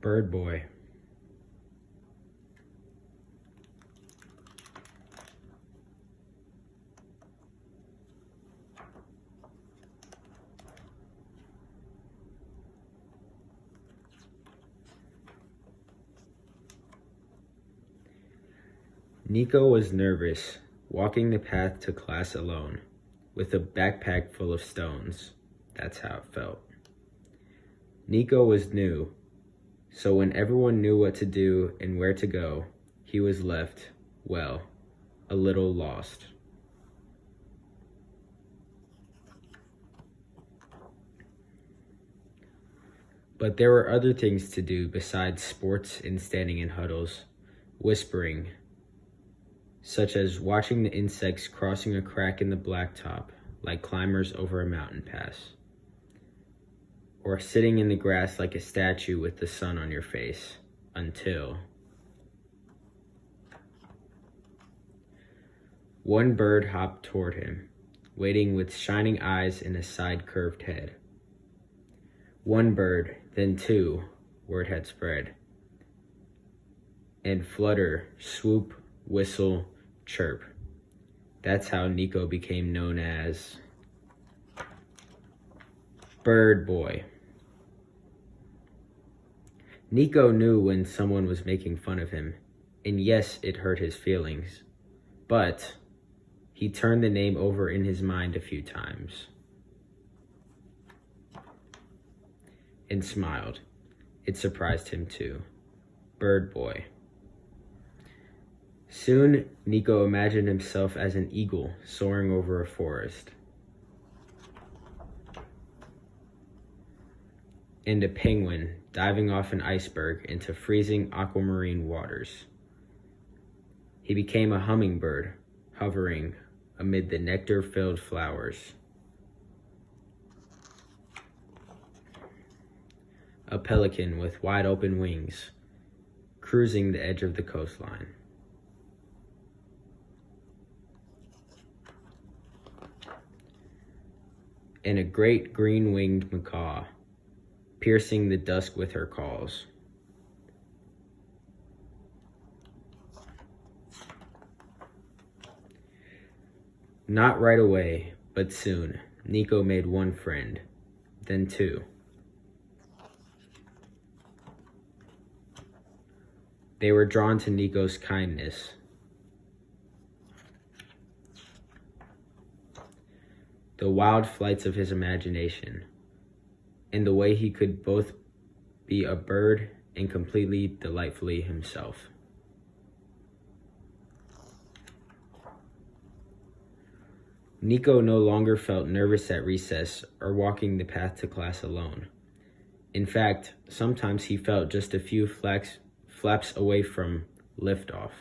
Bird boy. Nico was nervous, walking the path to class alone, with a backpack full of stones. That's how it felt. Nico was new, so when everyone knew what to do and where to go, he was left, well, a little lost. But there were other things to do besides sports and standing in huddles, whispering, such as watching the insects crossing a crack in the blacktop like climbers over a mountain pass, or sitting in the grass like a statue with the sun on your face, until one bird hopped toward him, waiting with shining eyes and a side-curved head. One bird, then two, word had spread, and flutter, swoop, whistle, chirp. That's how Nico became known as Bird Boy. Nico knew when someone was making fun of him, and yes, it hurt his feelings, but he turned the name over in his mind a few times and smiled. It surprised him too. Bird Boy. Soon, Nico imagined himself as an eagle soaring over a forest, and a penguin diving off an iceberg into freezing aquamarine waters. He became a hummingbird, hovering amid the nectar-filled flowers. A pelican with wide-open wings, cruising the edge of the coastline. And a great green-winged macaw, piercing the dusk with her calls. Not right away, but soon, Nico made one friend, then two. They were drawn to Nico's kindness, the wild flights of his imagination, and the way he could both be a bird and completely delightfully himself. Nico no longer felt nervous at recess or walking the path to class alone. In fact, sometimes he felt just a few flaps away from liftoff.